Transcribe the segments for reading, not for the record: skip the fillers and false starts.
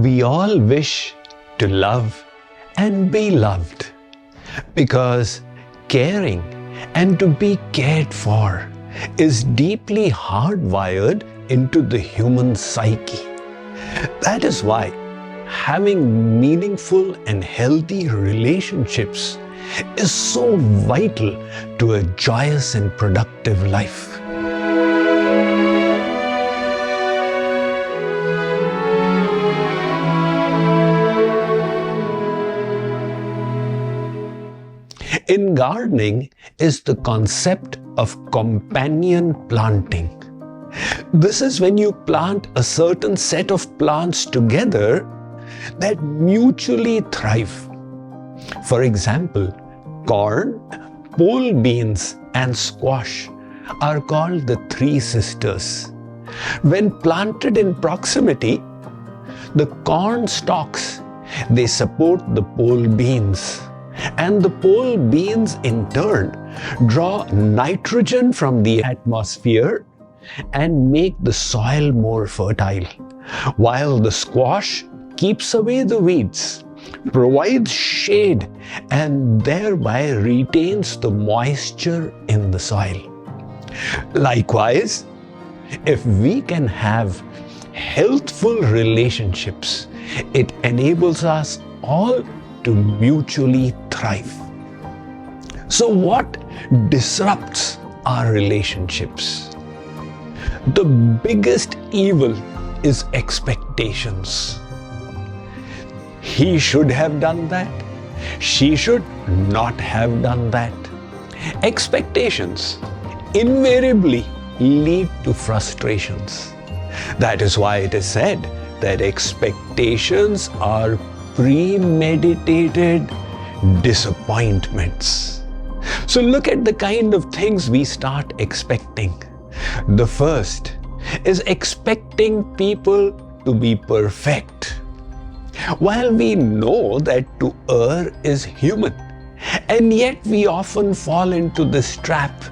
We all wish to love and be loved, because caring and to be cared for is deeply hardwired into the human psyche. That is why having meaningful and healthy relationships is so vital to a joyous and productive life. In gardening is the concept of companion planting. This is when you plant a certain set of plants together that mutually thrive. For example, corn, pole beans, and squash are called the three sisters. When planted in proximity, the corn stalks, they support the pole beans. And the pole beans in turn draw nitrogen from the atmosphere and make the soil more fertile, while the squash keeps away the weeds, provides shade, and thereby retains the moisture in the soil. Likewise, if we can have healthful relationships, it enables us all to mutually thrive. So what disrupts our relationships? The biggest evil is expectations. He should have done that. She should not have done that. Expectations invariably lead to frustrations. That is why it is said that expectations are premeditated disappointments. So look at the kind of things we start expecting. The first is expecting people to be perfect. While we know that to err is human, and yet we often fall into this trap,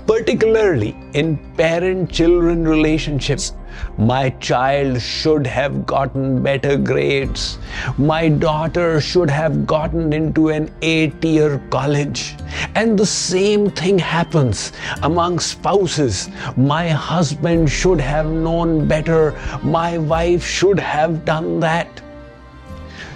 particularly in parent-children relationships. My child should have gotten better grades. My daughter should have gotten into an 8-year college. And the same thing happens among spouses. My husband should have known better. My wife should have done that.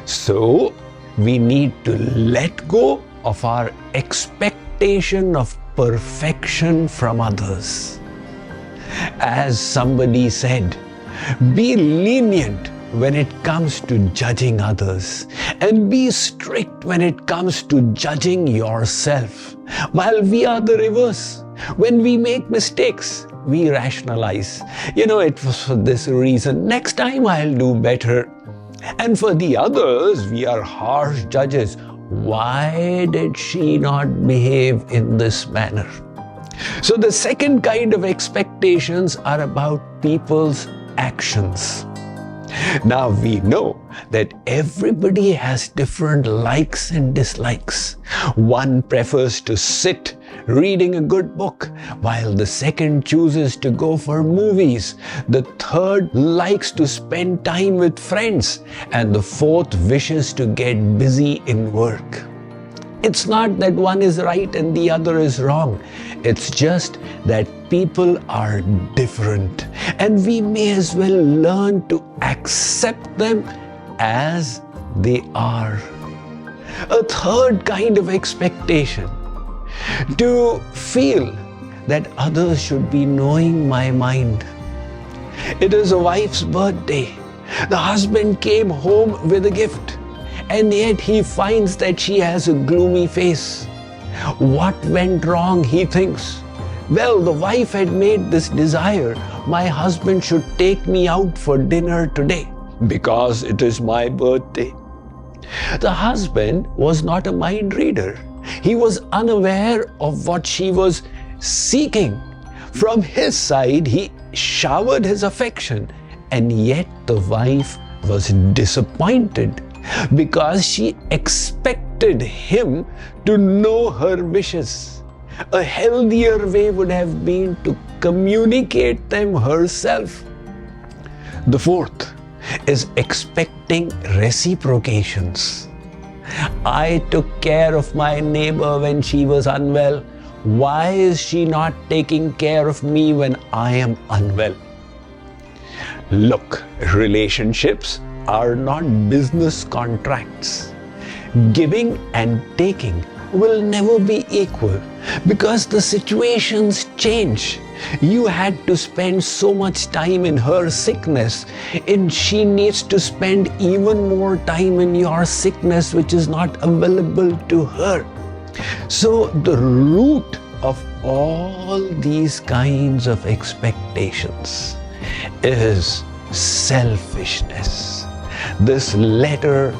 So, we need to let go of our expectation of perfection from others. As somebody said, be lenient when it comes to judging others, and be strict when it comes to judging yourself. While we are the reverse. When we make mistakes, we rationalize. It was for this reason. Next time I'll do better. And for the others, we are harsh judges. Why did she not behave in this manner? So the second kind of expectations are about people's actions. Now we know that everybody has different likes and dislikes. One prefers to sit reading a good book, while the second chooses to go for movies. The third likes to spend time with friends, and the fourth wishes to get busy in work. It's not that one is right and the other is wrong. It's just that people are different, and we may as well learn to accept them as they are. A third kind of expectation, to feel that others should be knowing my mind. It is a wife's birthday. The husband came home with a gift, and yet he finds that she has a gloomy face. What went wrong, he thinks? Well, the wife had made this desire. My husband should take me out for dinner today because it is my birthday. The husband was not a mind reader. He was unaware of what she was seeking. From his side, he showered his affection, and yet the wife was disappointed because she expected him to know her wishes. A healthier way would have been to communicate them herself. The fourth is expecting expecting reciprocations. I took care of my neighbor when she was unwell. Why is she not taking care of me when I am unwell? Look, relationships are not business contracts. Giving and taking will never be equal because the situations change. You had to spend so much time in her sickness, and she needs to spend even more time in your sickness, which is not available to her. So the root of all these kinds of expectations is selfishness. This letter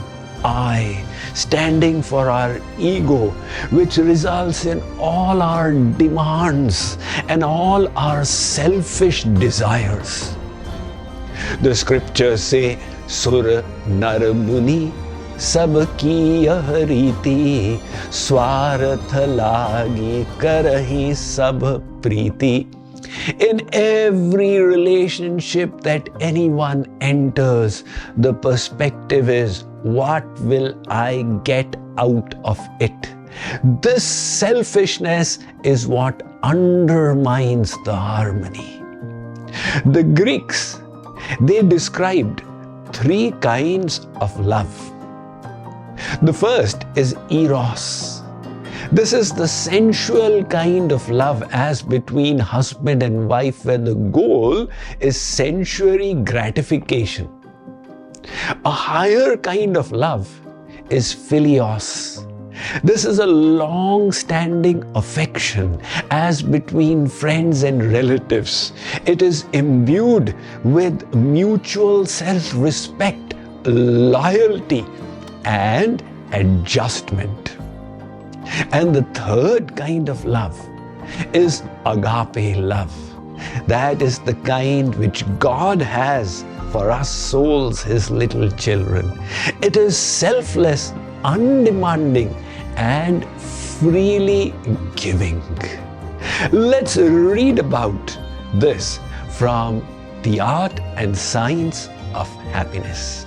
I, standing for our ego, which results in all our demands and all our selfish desires. The scriptures say, Sur Nar Muni Sabki Yah Riti Swarth Lagi Karahi Sab Priti. In every relationship that anyone enters, the perspective is, what will I get out of it? This selfishness is what undermines the harmony. The Greeks, they described 3 kinds of love. The first is eros. This is the sensual kind of love as between husband and wife, where the goal is sensuary gratification. A higher kind of love is philios. This is a long-standing affection as between friends and relatives. It is imbued with mutual self-respect, loyalty, and adjustment. And the third kind of love is agape love. That is the kind which God has for us souls, His little children. It is selfless, undemanding, and freely giving. Let's read about this from The Art and Science of Happiness.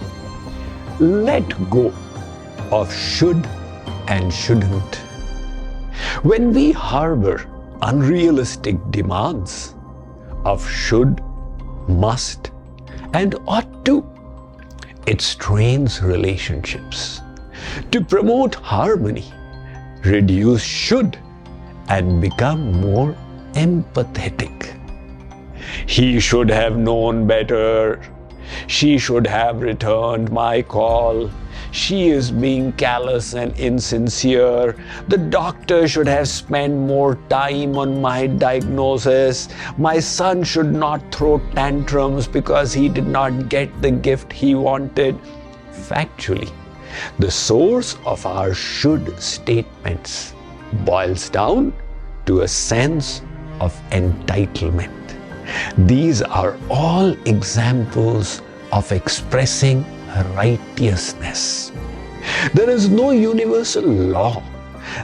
Let go of should and shouldn't. When we harbor unrealistic demands of should, must, and ought to, it strains relationships. To promote harmony, reduce should and become more empathetic. He should have known better. She should have returned my call. She is being callous and insincere. The doctor should have spent more time on my diagnosis. My son should not throw tantrums because he did not get the gift he wanted. Factually, the source of our should statements boils down to a sense of entitlement. These are all examples of expressing righteousness. There is no universal law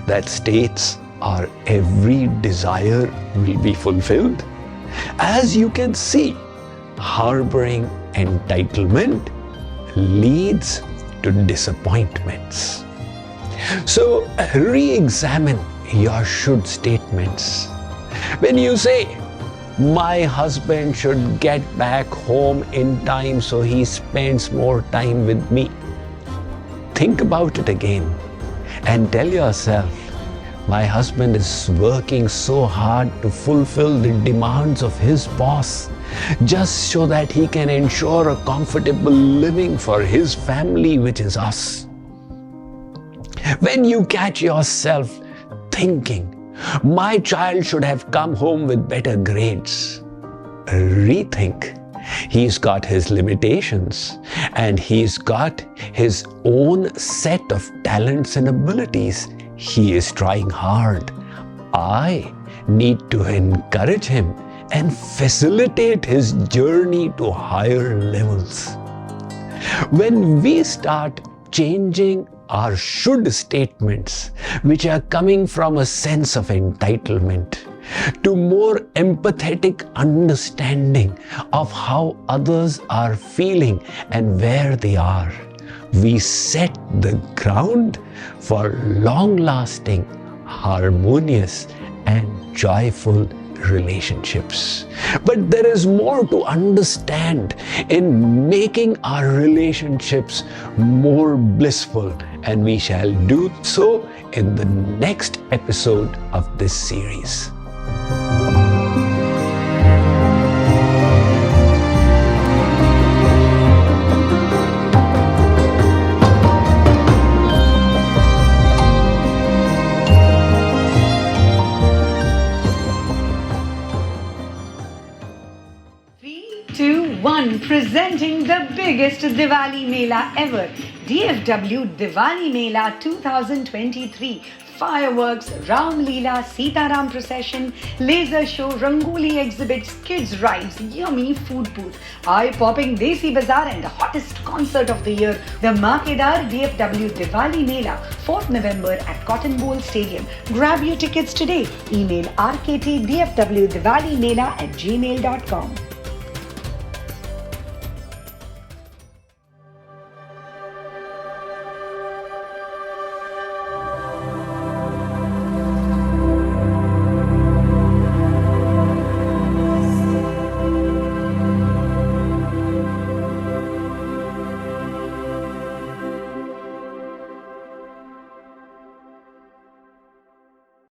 that states our every desire will be fulfilled. As you can see, harboring entitlement leads to disappointments. So re-examine your should statements. When you say, my husband should get back home in time so he spends more time with me, think about it again and tell yourself, my husband is working so hard to fulfill the demands of his boss just so that he can ensure a comfortable living for his family, which is us. When you catch yourself thinking, my child should have come home with better grades, rethink. He's got his limitations and he's got his own set of talents and abilities. He is trying hard. I need to encourage him and facilitate his journey to higher levels. When we start changing our should statements, which are coming from a sense of entitlement, to more empathetic understanding of how others are feeling and where they are, we set the ground for long-lasting, harmonious and joyful relationships. But there is more to understand in making our relationships more blissful, and we shall do so in the next episode of this series. Presenting the biggest Diwali Mela ever, DFW Diwali Mela 2023. Fireworks, Ram Leela, Sitaram procession, laser show, Rangoli exhibits, kids rides, yummy food booth, eye-popping Desi Bazaar and the hottest concert of the year, the Makedar DFW Diwali Mela, 4th November at Cotton Bowl Stadium. Grab your tickets today. Email rktdfwdivalimela@gmail.com.